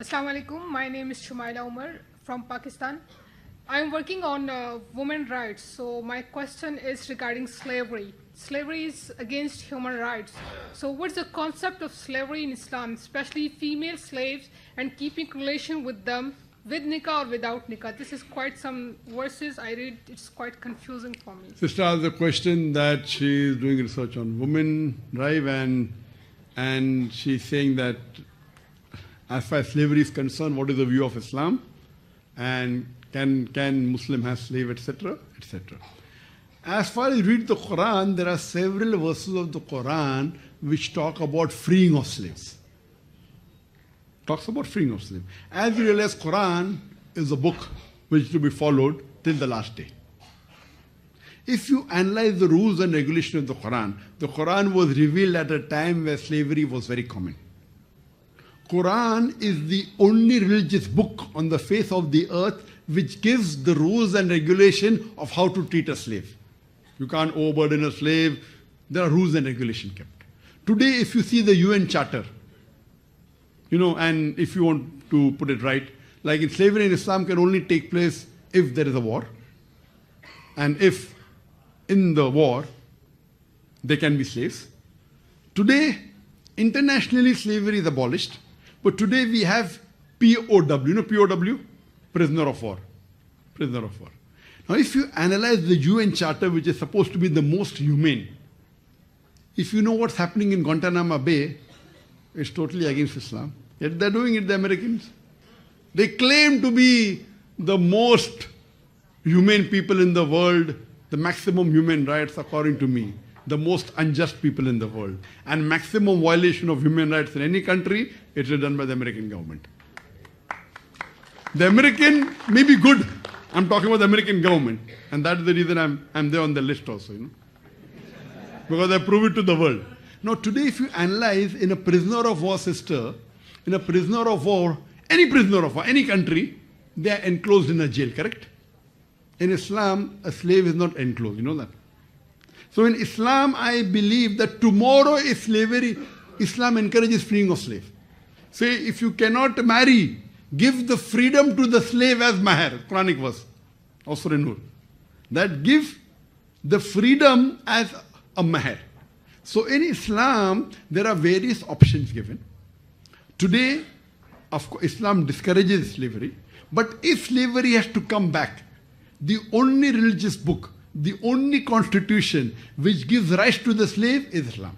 Assalamu alaikum. My name is Shumaila Umar from Pakistan. I am working on women rights. So my question is regarding slavery. Slavery is against human rights. So what's the concept of slavery in Islam, especially female slaves and keeping relation with them with nikah or without nikah? This is quite some verses I read. It's quite confusing for me. Sister asked the question that she is doing research on women rights and she's saying that as far as slavery is concerned, what is the view of Islam? And can Muslim have slave, etc., etc. As far as you read the Quran, there are several verses of the Quran which talk about freeing of slaves. Talks about freeing of slaves. As you realize, Quran is a book which is to be followed till the last day. If you analyze the rules and regulations of the Quran was revealed at a time where slavery was very common. Quran is the only religious book on the face of the earth which gives the rules and regulation of how to treat a slave. You can't overburden a slave. There are rules and regulations kept. Today, if you see the UN Charter, and if you want to put it right, like in slavery in Islam can only take place if there is a war. And if in the war, there can be slaves. Today, internationally slavery is abolished. But today we have POW. You know POW? Prisoner of war. Prisoner of war. Now if you analyze the UN Charter, which is supposed to be the most humane, if you know what's happening in Guantanamo Bay, it's totally against Islam. Yet they're doing it, the Americans. They claim to be the most humane people in the world, the maximum human rights according to me. The most unjust people in the world. And maximum violation of human rights in any country, it is done by the American government. The American may be good. I'm talking about the American government. And that's the reason I'm there on the list also, Because I prove it to the world. Now today if you analyze in a prisoner of war, sister, in a prisoner of war, any prisoner of war, any country, they are enclosed in a jail, correct? In Islam, a slave is not enclosed, you know that? So in Islam, I believe that tomorrow is slavery. Islam encourages freeing of slave. Say, if you cannot marry, give the freedom to the slave as mahar. Quranic verse. Also in Nur. That give the freedom as a mahar. So in Islam, there are various options given. Today, of course, Islam discourages slavery. But if slavery has to come back, the only religious book, the only constitution which gives rights to the slave is Islam.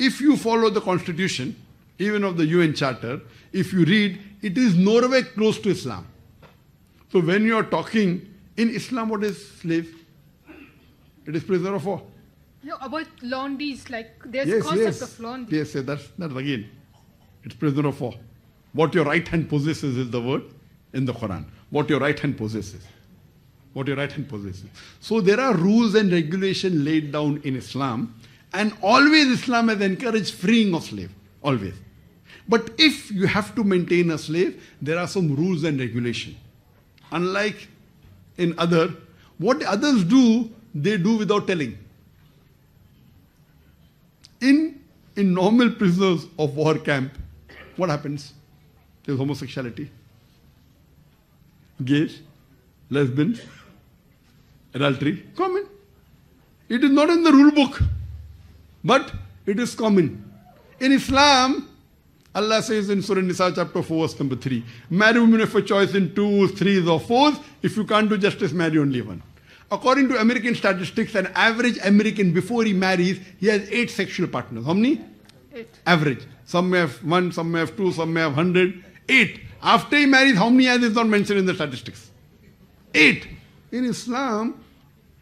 If you follow the constitution, even of the UN Charter, if you read, it is nowhere close to Islam. So when you are talking in Islam, what is slave? It is prisoner of war. About laundries, like there's concept of laundry. Yes, that's again. It's prisoner of war. What your right hand possesses is the word in the Quran. What your right hand possesses. What your right hand possesses. So there are rules and regulations laid down in Islam, and always Islam has encouraged freeing of slave, always. But if you have to maintain a slave, there are some rules and regulations. Unlike in what others do, they do without telling. In normal prisoners of war camp, what happens? There's homosexuality, gays, lesbians, adultery, common. It is not in the rule book, but it is common. In Islam, Allah says in Surah Nisa chapter 4 verse number 3, marry women of a choice in 2s, 3s or 4s. If you can't do justice, marry only one. According to American statistics, an average American before he marries, he has 8 sexual partners. How many? 8. Average. Some may have 1, some may have 2, some may have 100. 8. After he marries, how many has is not mentioned in the statistics? 8. In Islam,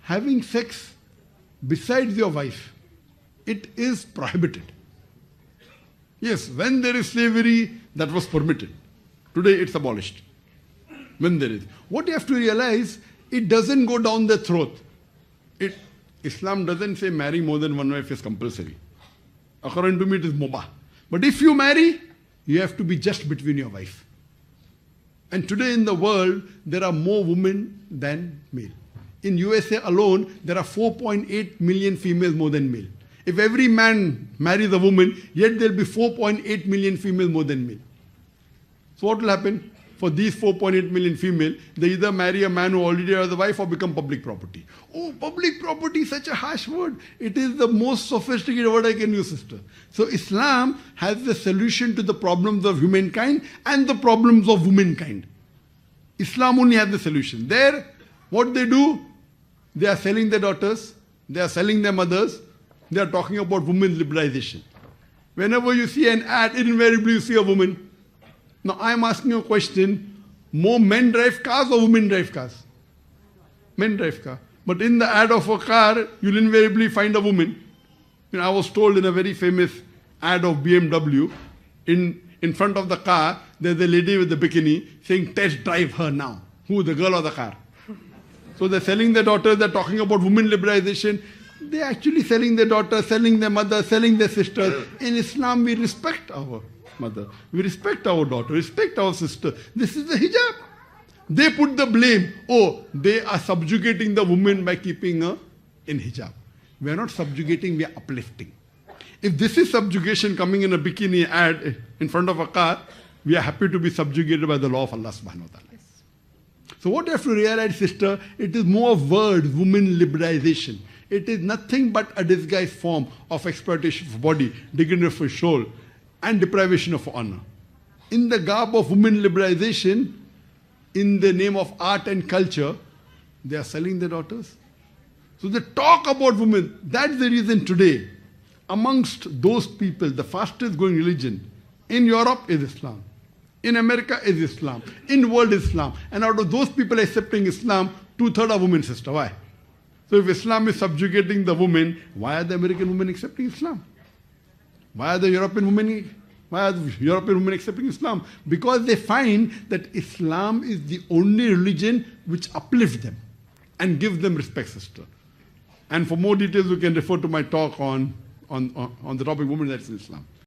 having sex besides your wife, it is prohibited. Yes, when there is slavery, that was permitted. Today it's abolished. When there is. What you have to realize, it doesn't go down the throat. Islam doesn't say marry more than one wife is compulsory. According to me, it is mubah. But if you marry, you have to be just between your wife. And today in the world, there are more women than male. In USA alone, there are 4.8 million females more than male. If every man marries a woman, yet there will be 4.8 million females more than male. So what will happen? For these 4.8 million female, they either marry a man who already has a wife or become public property. Oh, public property is such a harsh word. It is the most sophisticated word I can use, sister. So Islam has the solution to the problems of humankind and the problems of womankind. Islam only has the solution. There, what they do, they are selling their daughters, they are selling their mothers, they are talking about women's liberalization. Whenever you see an ad, invariably you see a woman. Now I am asking you a question, more men drive cars or women drive cars? Men drive car. But in the ad of a car, you'll invariably find a woman. I was told in a very famous ad of BMW, in front of the car, there's a lady with a bikini saying, test drive her now. Who, the girl or the car? So they're selling their daughters, they're talking about women liberalization. They're actually selling their daughters, selling their mother, selling their sisters. In Islam, we respect our mother. We respect our daughter, respect our sister. This is the hijab. They put the blame. Oh, they are subjugating the woman by keeping her in hijab. We are not subjugating, we are uplifting. If this is subjugation coming in a bikini ad in front of a car, we are happy to be subjugated by the law of Allah subhanahu wa ta'ala. Yes. So what you have to realize, sister, it is more of words, women liberalization. It is nothing but a disguised form of exploitation of body, dignity of soul, and deprivation of honor. In the garb of women liberalization, in the name of art and culture, they are selling their daughters. So they talk about women. That's the reason today, amongst those people, the fastest growing religion in Europe is Islam. In America is Islam. In the world is Islam. And out of those people accepting Islam, 2/3 are women, sister. Why? So if Islam is subjugating the women, why are the American women accepting Islam? Why are the European women accepting Islam? Because they find that Islam is the only religion which uplifts them and gives them respect, sister. And for more details, you can refer to my talk on the topic women rights in Islam.